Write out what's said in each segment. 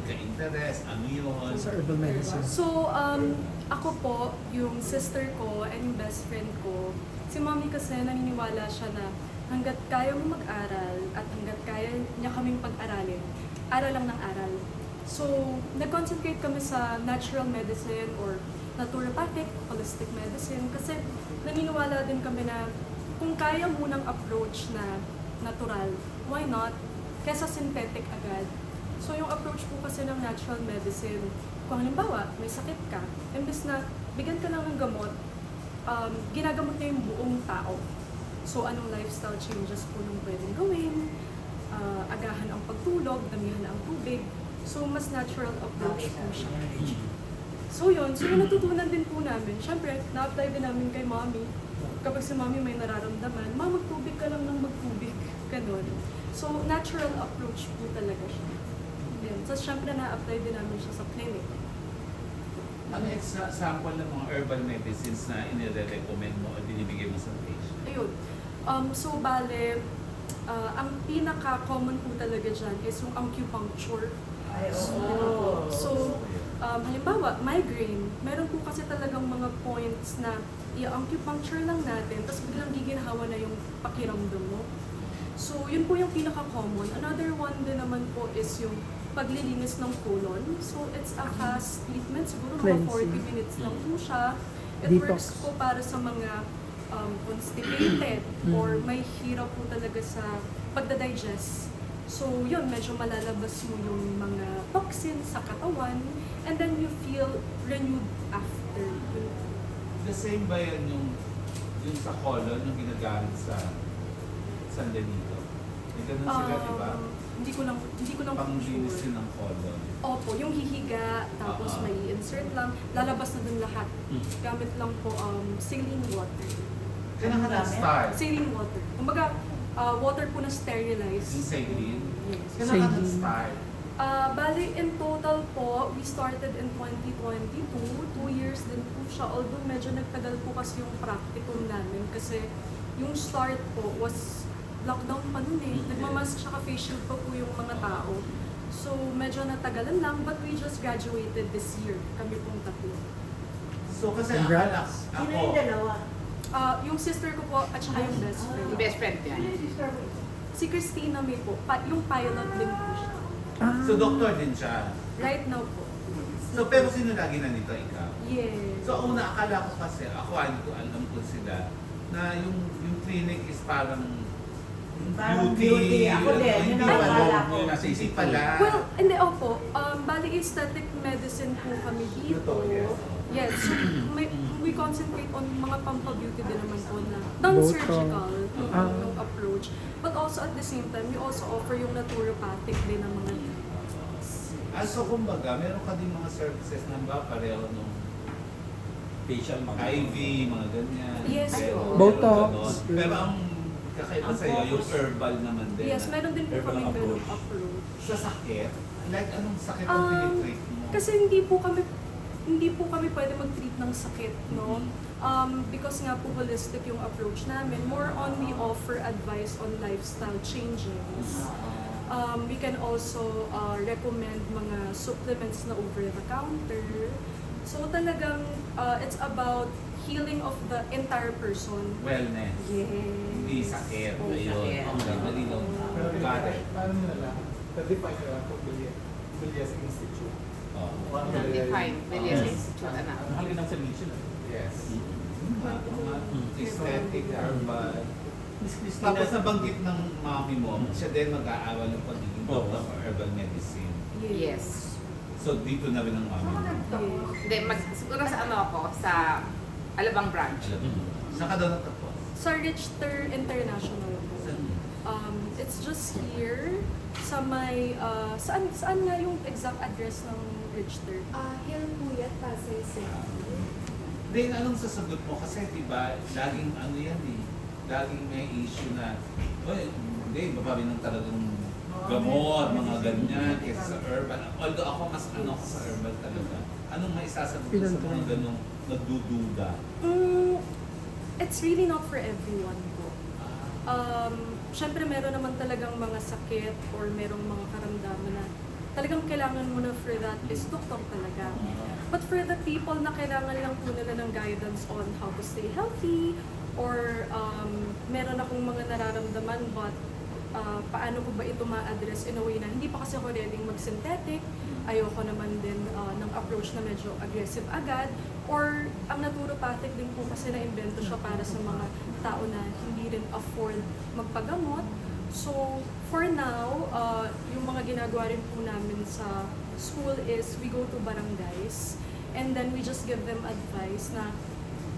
nagka-interest? Ano yun? Sa herbal medicine. So, ako po, yung sister ko and yung best friend ko, si mommy kasi naniniwala siya na hanggat kaya mo mag-aral at hanggat kaya niya kaming pag-aralin, aral lang ng aral. So, nag-concentrate kami sa natural medicine or naturopathic, holistic medicine kasi naniniwala din kami na kung kaya mo ng approach na natural, why not? Kesa synthetic agad. So yung approach po kasi ng natural medicine, kung halimbawa may sakit ka, imbes na bigyan ka lang ng gamot, ginagamot niya yung buong tao. So anong lifestyle changes po nung pwedeng gawin, agahan ang pagtulog, damihan ang tubig. So mas natural approach po siya. So yun, so yung natutunan din po namin, syempre na-apply din namin kay mommy. Kapag si mommy may nararamdaman, ma, magtubig ka lang ng magtubig. Ganun. So, natural approach po talaga siya. Yan. So, syempre na-apply din namin siya sa clinic. Ano example ng mga herbal medicines na inire-recommend mo o binibigay mo sa patient? Ayun. So, bale, ang pinaka-common po talaga dyan is yung acupuncture. So, halimbawa, migraine, meron po kasi talagang mga points na i-acupuncture lang natin, tapos biglang giginhawa na yung pakiramdam mo. So, yun po yung pinaka-common. Another one din naman po is yung paglilinis ng colon. So, it's a fast treatment. Siguro mga 40 minutes lang po siya. It Detox. works po para sa mga constipated or may hirap po talaga sa pagdadigest. So, yun, medyo malalabas mo yung mga toxins sa katawan and then you feel renewed after. The same ba yan yung sa colon, yung ginagamit sa San Benito? May ganun sila, di ba? Hindi ko lang Panglinis sure. din ng colon. Opo, yung hihiga, tapos may insert lang, lalabas na dun lahat. Gamit lang po saline water. Kailan ka nag-start? Saline water. Kumbaga, water po na sterilized. Yung saline? Yes. Kailan ka nag-start? Bali, in total po, we started in 2022. 2 years din po siya. Although medyo nagtagal po kasi yung practicum namin kasi yung start po was lockdown pa nun eh. Nagmamask siya ka-face shield pa po yung mga tao. So, medyo natagalan lang, but we just graduated this year. Kami pong tatlo. So kasi Congrats. ako, Sino yung dalawa? Yung sister ko po at saka yung best friend. Yung best friend niya. Sino yung sister mo? Si Christina May po, yung pilot din po siya. so doctor din siya. Right now po. So pero sino lagi nandito ikaw? Yes. So una, akala ko kasi, ako hindi ko alam kung sila, na yung clinic is parang Parang beauty. Ako din, yun ang akala ko. Hindi pala. Well, hindi, opo. Bali, aesthetic medicine po kami dito. Yes, so we concentrate on mga pampabeauty din naman po na non-surgical yung approach. But also at the same time, we also offer yung naturopathic din ng mga So kumbaga, meron ka din mga services na ba pareho nung facial mga IV, mga ganyan. Yes, Pero, po. Botox. ganon. Pero ang kakaiba sa'yo, yung herbal naman din. Yes, meron din po Herbal kami ganung approach. approach. Sa sakit, like anong sakit ang pinitreat mo? Kasi hindi po kami pwede mag-treat ng sakit, no? Because nga po holistic yung approach namin. More on we offer advice on lifestyle changes. We can also recommend mga supplements na over-the-counter. So talagang it's about healing of the entire person. Wellness. Hindi Yes. sakit. Oh, Ayun. sakit. Okay, malinaw. Pero Got it. paano nila lang? Na-define nila kung Bilias Institute. Oh. Define, Bilias Institute, anak. Ang hangin ng solution. Yes. Aesthetic, herbal. Miss Christina, Tapos nabanggit ng mami mo, siya din mag-aaral ng pagiging doctor for herbal medicine. Yes. So dito na rin ang mami mo. Yes. Hindi, siguro sa ano ako, sa Alabang branch. Alam mo. Saan ka daw natapos? Sa Richter International po. Saan? It's just here sa may saan nga yung exact address ng Richter? Hilpuyat, Pasay City. Then anong sasagot mo? Kasi diba, laging ano yan eh. Laging may issue na, hindi, babawi ng talagang gamot, mga ganyan, kaysa sa herbal. Although ako mas ano ko sa herbal talaga. Anong may sasagot mo sa mga ganong nagdududa? It's really not for everyone po. Siyempre meron naman talagang mga sakit or merong mga karamdaman na talagang kailangan mo na for that is doktor talaga. But for the people na kailangan lang po nila ng guidance on how to stay healthy, or meron akong mga nararamdaman but paano ko ba ito ma-address in a way na hindi pa kasi ako ready mag-synthetic, ayoko naman din ng approach na medyo aggressive agad, or ang naturopathic din po kasi na-invento siya para sa mga tao na hindi rin afford magpagamot. So, for now, yung mga ginagawa rin po namin sa school is we go to barangays and then we just give them advice na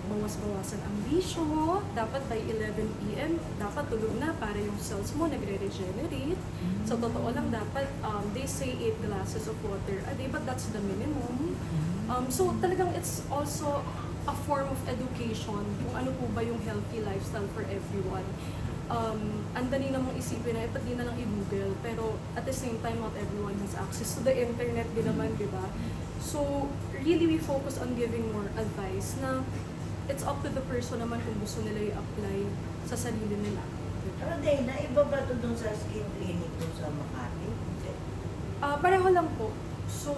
bawas-bawasan ang bisyo mo, dapat by 11 p.m. dapat tulog na para yung cells mo nagre-regenerate. So, totoo lang dapat, they say 8 glasses of water a day, but that's the minimum. So, talagang it's also a form of education kung ano po ba yung healthy lifestyle for everyone. Ang dali namang isipin na, di na lang i-google, pero at the same time, not everyone has access to the internet din naman, di ba? So, really we focus on giving more advice na it's up to the person naman kung gusto nila i-apply sa sarili nila. Pero Dana, iba ba ito dun sa skin clinic dun sa Makati? Pareho lang po. So,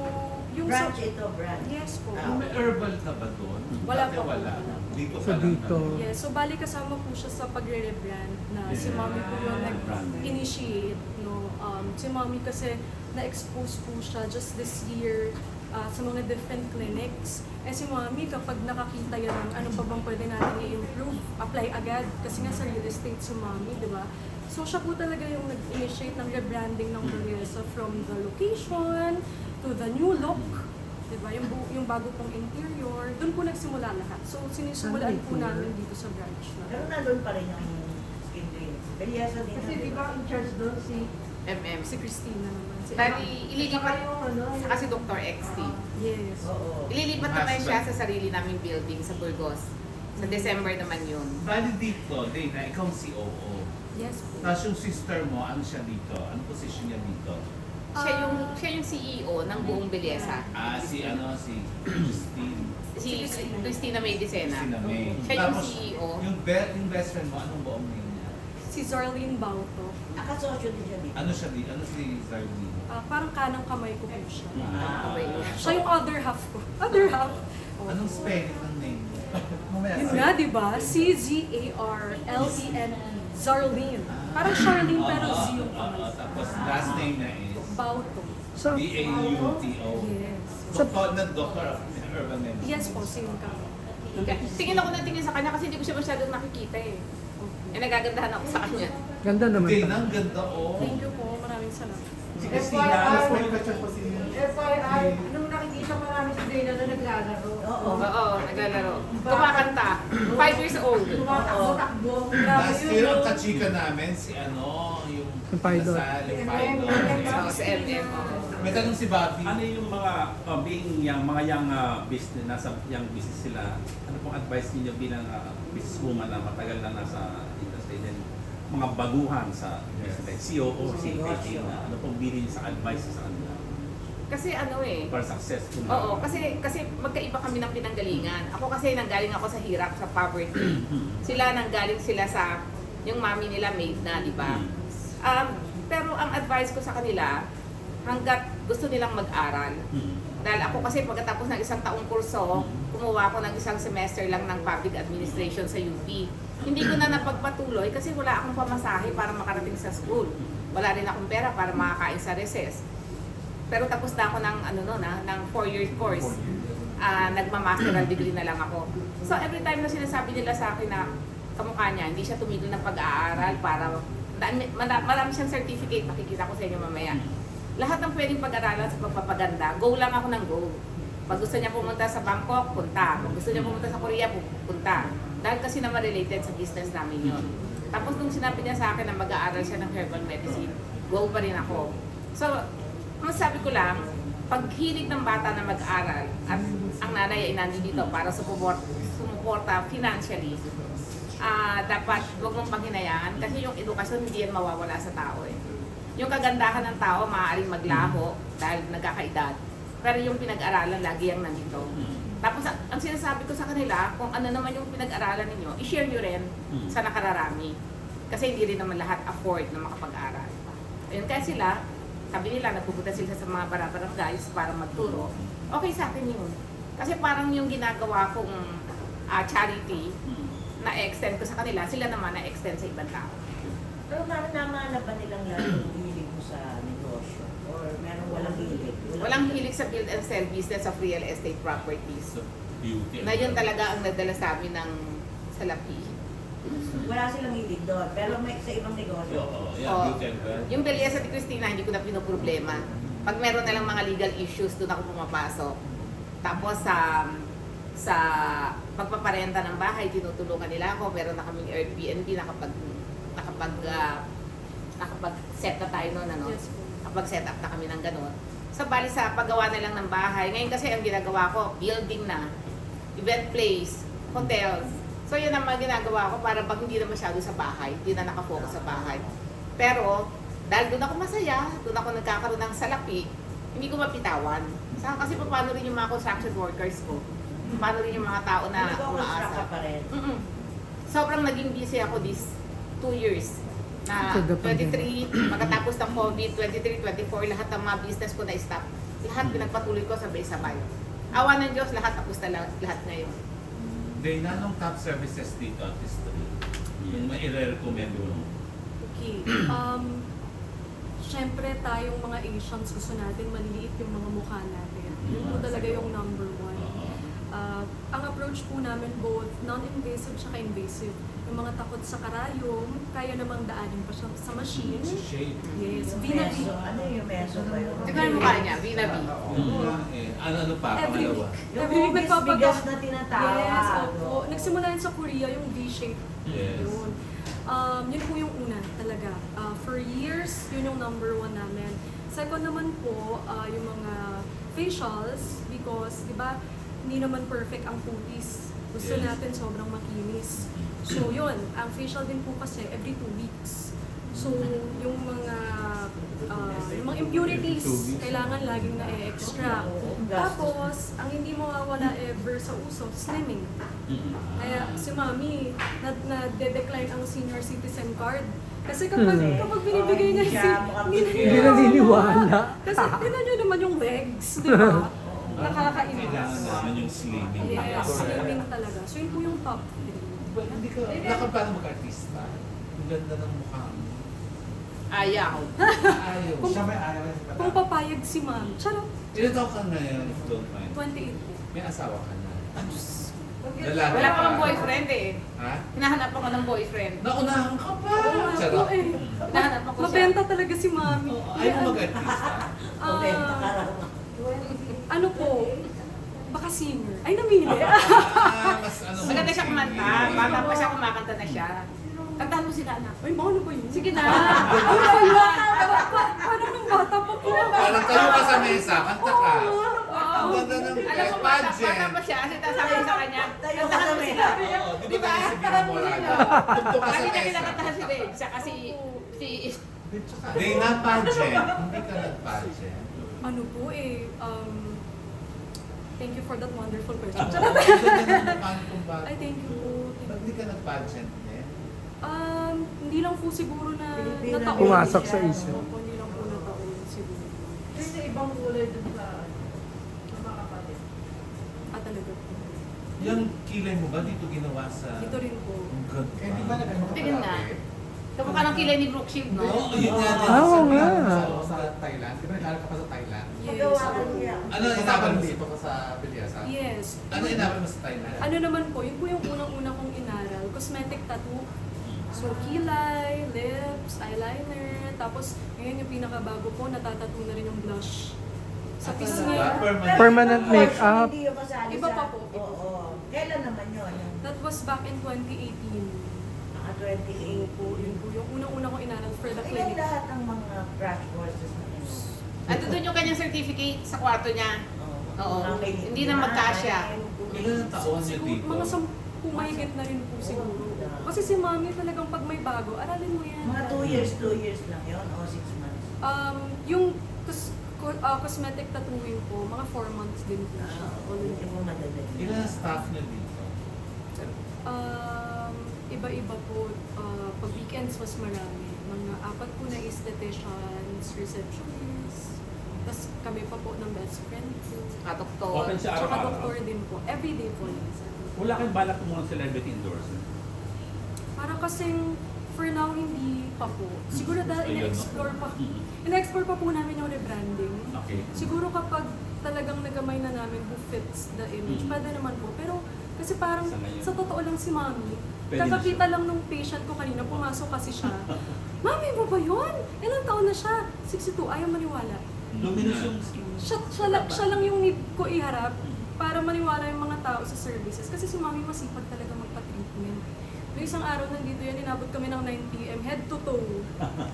yung Branch ito, branch. Yes po. May herbal ka ba doon? Wala Dati pa po. wala. Dito So, pa lang dito. kami. Yes, so bali kasama po siya sa pagre-rebrand na si Yeah. Mommy po yung Branding. nag-initiate. No? Si Mommy kasi na-expose po siya just this year sa mga different clinics. Si Mommy, kapag nakakita yan ng ano pa bang pwede natin i-improve, apply agad. Kasi nga sa real estate si Mommy, di ba? So siya po talaga yung nag-initiate ng rebranding ng Belleza from the location to the new look. Diba? Yung bago pong interior, doon po nagsimula lahat. So, sinisimulaan po namin dito sa branch na. Pero nandun pa rin yung skin clinic. Belleza din. Kasi di ba in charge doon si MM. Si Christina naman. Si Bali, ililipat yung ano, saka si Dr. XT. Yes. Oo. Ililipat naman siya sa sarili naming building sa Burgos. Sa December naman yun. Bali dito, Dana, ikaw ang COO. Yes po. Tapos yung sister mo, ano siya dito? Ano position niya dito? Siya yung CEO ng buong Belleza. Si Christine. Si Christina May Dicena. Christina May. Siya yung Tapos, CEO. Yung best friend mo, anong buong name niya? Si Zarlene Bauto. Nakasosyo din siya dito. Ano siya dito? Ano si Zardine? Parang kanang kamay ko po siya. Okay. Siya yung other half ko. Other half. Oo. Anong spelling ng name niya? Yun nga, di ba? C-Z-A-R-L-E-N-E. Zarlene. Parang Charlene pero Z yung kamay. Tapos last name niya is Bauto. B-A-U-T-O. Yes. Doctor of Urban Medicine. Yes po, same kami. Tingin ako ng tingin sa kanya kasi hindi ko siya masyadong nakikita eh. Nagagandahan ako sa kanya. Ganda naman. Dana, ang ganda oh. Thank you po. Maraming salamat. Si Christina, may question po si FYI, nung nakikita ko namin si Dana na naglalaro. Oo. Oo, naglalaro. Kumakanta. 5 years old. Tumatakbo-takbo. Last year, ang kachika namin, si yung Pilot. Lasal, yung pilot. Oo, sa MM. May tanong si Bobby. Ano yung mga being mga young business, nasa young business sila, ano pong advice niyo bilang businesswoman na matagal na nasa industry din, mga baguhan sa business, COO, CPA, na ano pong bilin sa advice sa kanila Kasi ano eh. for successful? Oo, kasi magkaiba kami ng pinanggalingan. Ako kasi nanggaling ako sa hirap, sa poverty. Sila nanggaling sila sa yung mami nila maid na, di ba? Pero ang advice ko sa kanila, hanggat gusto nilang mag-aral. Dahil ako kasi pagkatapos ng isang taong kurso, kumuha ako ng isang semester lang ng public administration sa UP. Hindi ko na napagpatuloy kasi wala akong pamasahe para makarating sa school. Wala rin akong pera para makakain sa recess. Pero tapos na ako ng ng 4-year course. Nagma-masteral degree na lang ako. So every time na sinasabi nila sa akin na kamukha niya, hindi siya tumigil ng pag-aaral para marami siyang certificate, makikita ko sa inyo mamaya. Lahat ng pwedeng pag-aralan sa pagpapaganda, go lang ako ng go. Pag gusto niya pumunta sa Bangkok, punta. Pag gusto niya pumunta sa Korea, punta. Dahil kasi naman related sa business namin yun. Tapos nung sinabi niya sa akin na mag-aaral siya ng herbal medicine, go pa rin ako. So, masabi ko lang, pag hilig ng bata na mag-aral at ang nanay ay nandito para sumuporta financially, dapat huwag mong panghinayaan kasi yung edukasyon hindi yan mawawala sa tao eh. Yung kagandahan ng tao maaaring maglaho dahil nagkakaedad, pero yung pinag-aralan lagi yung nandito. Tapos ang sinasabi ko sa kanila, kung ano naman yung pinag-aralan ninyo, i-share nyo rin sa nakararami. Kasi hindi rin naman lahat afford na makapag-aral. Ayun, kaya sila, sabi nila, nagpupunta sila sa mga guys para magturo. Okay sa akin yun. Kasi parang yung ginagawa kong charity, na-extend ko sa kanila, sila naman na-extend sa ibang tao. Pero naman ba nilang lalo hilig mo sa negosyo? Or meron walang hilig? Walang hilig sa build and sell business of real estate properties. So, beauty. Na yun talaga ang nadala sa amin ng salapi. Wala silang hilig doon. Pero may sa ibang negosyo. Oo, yan, Oo. beauty and well. Yung Belleza ni Cristina, hindi ko na pinoproblema. Pag meron na lang mga legal issues, doon ako pumapasok. Tapos sa pagpaparenta ng bahay, tinutulungan nila ako. Meron na kaming Airbnb nakapag-set na tayo noon, ano? Yes po. Kapag-set up na kami ng ganun. Sa bali sa paggawa na lang ng bahay. Ngayon kasi ang ginagawa ko, building na, event place, hotels. So yun ang mga ginagawa ko para pag hindi na masyado sa bahay, hindi na nakafocus sa bahay. Pero dahil doon ako masaya, doon ako nagkakaroon ng salapi, hindi ko mapitawan. Saka kasi paano rin yung mga construction workers ko. Paano rin yung mga tao na Nag-construct umaasa. ka pa rin. Sobrang naging busy ako these 2 years. Na 23, pagkatapos ng COVID, 23, 24, lahat ng mga business ko na-stop. Lahat pinagpatuloy ko sabay-sabay. Awa ng Diyos, lahat tapos na lahat ngayon. Dana, anong top services dito at history? Yung mai-recommend mo? Okay. Siyempre tayong mga Asians gusto natin maliliit yung mga mukha natin. Yun po talaga yung number one. Ang approach po namin both non-invasive at invasive. Yung mga takot sa karayom, kaya namang daanin pa siya sa machine. Sa shape. Yes, Yung Vina meso. Ano yung meso ba yun? Tignan mo kaya niya, Vina-V. Ano pa, Every pangalawa? Yung Every week bigas nagpapaga- na tinatawag. Yes, opo. Nagsimula yun sa Korea, yung V-shape. Yes. Yun. Yun po yung una talaga. For years, yun yung number one namin. Second naman po, yung mga facials because, di ba, hindi naman perfect ang putis. Gusto Yes. natin sobrang makinis. So yun, ang facial din po kasi every 2 weeks. So yung mga impurities, kailangan laging na-extract. Tapos, ang hindi mawawala ever sa uso, slimming. Kaya si Mami, na-decline ang senior citizen card. Kasi kapag binibigay niya Hindi niya naniniwala. Kasi tignan niyo naman yung legs, di ba? Nakakainis. Kailangan naman yung slimming. Yes, slimming talaga. So yun po yung top 3. Well, hindi ka, wala ka paano mag-artista? Ang ganda ng mukha mo. Ayaw. Ayaw. Siya may ayaw na si Kung papayag si Ma'am, charot, Ilan taon ka ngayon, if you don't mind? 28 po. May asawa ka na. Lalaki Wala ka. pa ng boyfriend eh. Ha? Hinahanap ako ng boyfriend. Naunahan ka pa! Oo nga Charot. po eh. Hinahanap ako siya. Mabenta talaga si Mami. Oo, ayaw mo mag-artista. Ano po, baka singer. Ay, namili. Mas ano. Maganda siya kumanta. Bata pa siya, kumakanta na siya. Kantahan mo sila, anak. Ay, ano ba yun? Sige na. Ano ba yun? Parang nung bata pa po. Parang tayo ka sa mesa, kanta ka. Ang Oo. ganda ng Alam mo, bata pageant. pa siya. Kasi sabi ko sa kanya, Tayo ka kantahan sa mo mesa. sila. Oo, di ba tayo si Bina Morada? Tugtog ka sa Lagi niya mesa. kinakantahan si Reg. Siya kasi si Dana pageant. Hindi ka nag-pageant. Ano po eh, thank you for that wonderful question. Ang ganda ng mukha niyo kung bakit. Ay, thank you po. Ba't hindi ka nag-pageant din? Hindi lang po siguro na Pilipina nataon. Pumasok sa isip. Opo, hindi lang po nataon siguro. Kasi sa ibang kulay dun sa mga kapatid. Talaga po. Yung kilay mo ba dito ginawa sa... Dito rin po. Ang ganda. Eh, di ba nag-ano ka Tingin nga. palagi? kamukha ng kilay ni Brooke Shield, no? Oo, yun nga. Oo nga. Sa Thailand. Di ba nag-aaral ka pa sa Thailand? Yes. Ano Kasama inabal mo dito ka sa Bilyasa? Yes. Ano inabal mo sa Thailand? Ano naman po, yun po yung unang-una kong inaral. Cosmetic tattoo. So, kilay, lips, eyeliner, tapos ngayon yung pinakabago po, natatattoo na rin yung blush. Sa pisngi. Permanent makeup. Hindi yung kasali Iba sa... pa po. Oo. Kailan naman yun? Yung That was back in 2018. 28 Po, yun po yung unang-una kong inaral for the Ilan clinic. lahat ng mga crash courses na yun? At doon yung kanyang certificate sa kwarto niya. Oo. Mga may- Hindi na magkasya. Ilan ang taon niya Siguro, dito? mga 10 mahigit na rin po siguro. Kasi si Mami talagang pag may bago, aralin mo yan. Mga 2 years lang yun o 6 months? Yung cosmetic tattooing po, mga 4 months din po siya. Hindi mo madali. Ilan ang staff niya dito? Iba-iba po. Pag weekends mas marami. mga 4 po na estheticians, receptionists, tapos kami pa po ng best friend ko. Doktor. Open siya Tsaka araw-araw. doktor din po. Everyday po. Wala kang balak mo ng celebrity endorsement. Para kasing for now hindi pa po. Siguro dahil Ayun, no? ina-explore pa po namin yung rebranding. Okay. Siguro kapag talagang nagamay na namin who fits the image, pwede naman po. Pero kasi parang Sa ngayon. sa totoo lang si Mami, Pwede na kakakita siya. lang nung patient ko kanina, pumasok kasi siya. Mami mo ba yun? Ilang taon na siya? 62, ayaw maniwala. Luminous yung skin. Siya lang yung need ko iharap para maniwala yung mga tao sa services. Kasi si Mami masipag talaga magpa-treatment. Yung isang araw nandito yan, inabot kami ng 9 p.m. head to toe.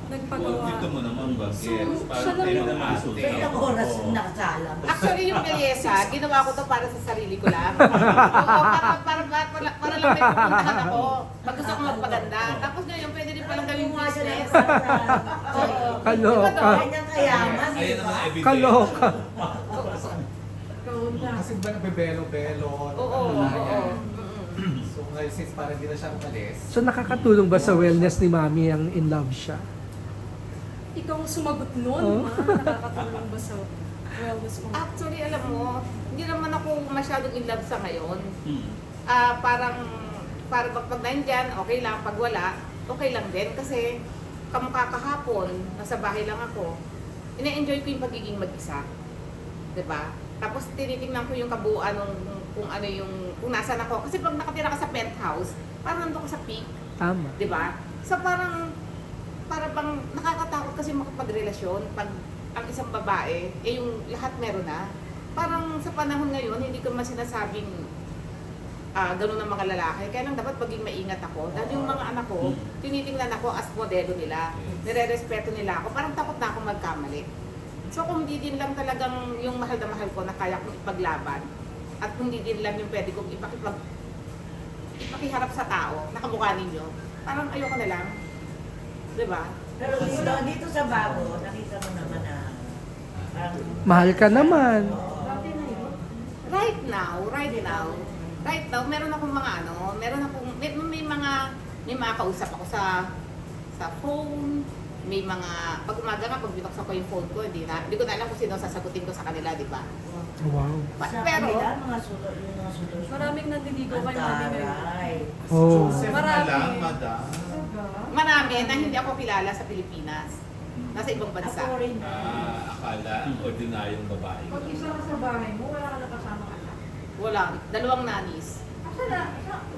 Nagpagawa. Dito mo naman ba? So, Gets, siya parang lang kayo yung- naman ate. Pero ilang oras Oo. nakasalang. Actually, yung belleza, ginawa ko to para sa sarili ko lang. Oo, para lang may pupuntahan ako. Pag gusto ko magpaganda. Tapos ngayon, pwede rin palang gawing business. Oo. Kaloka. Diba to? Kanyang kayaman, Ayun di naman ba? everyday. Kaloka. Kaun na. Kasi ba nabebelo-belo? Oo, ano na oo. yan. Mm-mm. So ngayon, since parang hindi na siya umalis, So nakakatulong ba sa wellness ni Mami ang in love siya? Ikaw ang sumagot nun, Oh. Ma. Nakakatulong ba sa wellness mo? Actually, alam mo, hindi naman ako masyadong in love sa ngayon. Hmm. Parang pag nandyan, okay lang. Pag wala, okay lang din. Kasi kamukha kahapon, nasa bahay lang ako. Ina-enjoy ko yung pagiging mag-isa. 'Di ba? Tapos tinitingnan ko yung kabuuan ng kung ano yung kung nasaan ako. Kasi pag nakatira ka sa penthouse, parang nandun ka sa peak, Tama. 'di ba? So para bang nakakatakot kasi makapagrelasyon pag ang isang babae yung lahat meron na. Parang sa panahon ngayon hindi ko man sinasabing ganun ang mga lalaki. Kaya lang dapat maging maingat ako. Dahil yung mga anak ko, tinitingnan ako as modelo nila. Nire-respeto nila ako. Parang takot na ako magkamali. So kung hindi din lang talagang yung mahal na mahal ko na kaya kong ipaglaban, at kung hindi din lang yung pwede kong ipakiharap sa tao, nakamukha ninyo, parang ayoko na lang. Diba? Pero dito sa bago, nakita mo naman na parang Mahal ka naman. Dati na yun. Right now, meron akong mga may mga kausap ako sa phone, may mga, pag umaga nga, pag binuksan ko yung phone ko, hindi ko na alam kung sino sasagutin ko sa kanila, di ba? Wow. sa Pero, kanila, mga sulod, yung mga sulod. Maraming nandiligaw kay Mami ngayon. Antaray. Oh. Joseph na Marami. lang, madam. marami na hindi ako kilala sa Pilipinas. Nasa ibang bansa. Ako rin. Akala, ordinaryong babae. Pag isa ka sa bahay mo, wala ka na kasama ka na. Wala. 2 nannies. Asa na?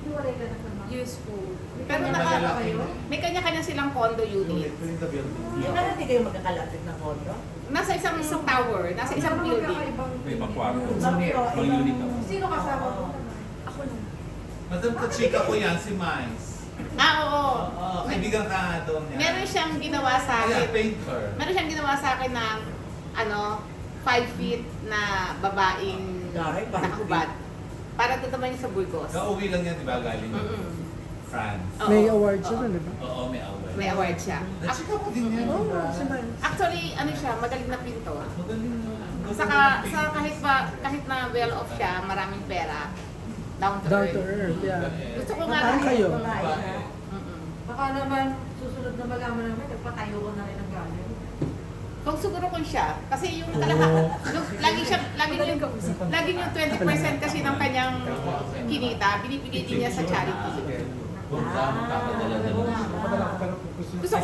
Iwalay ka na sa mga. Yes po. Pero may kanya-kanya silang condo unit. Yung ano, hindi kayo magkakalapit na kondo? Nasa isang tower, nasa isang Ano building. magkakaibang- May ibang kwarto. Ibang floor, Mga ibang- unit ako. Sino kasama mo? Ako lang. Madam, kachika ko yan, si Miles. Oo. Oo, kaibigan ka nga doon yan. Meron siyang ginawa sa Kaya, akin. painter. Meron siyang ginawa sa akin ng 5 feet na babaeng Daray, 5 nakahubad. Para tutuman niya sa Burgos. Kauwi lang yan, di ba, galing Mm-mm. France. Oo. May award siya Oo. na, di ba? Oo, may award. May award siya. Nachika ko din yan. Oo, di ba? si Miles. Actually, ano siya, magaling na pintor. Magaling na. Saka kahit na well off siya, maraming pera, down to Down to earth. earth, yeah. Gusto ko nga Parang kayo. Babae. Mm-mm. Baka naman, susunod na malaman namin, nagpatayo ko na rin ng galing. Kung siguro kung siya, kasi yung lagi yung 20% kasi ng kanyang kinita, binibigay din niya sa charity. Kung saan magpapadala na lang. Padala ko pero gusto Gusto ko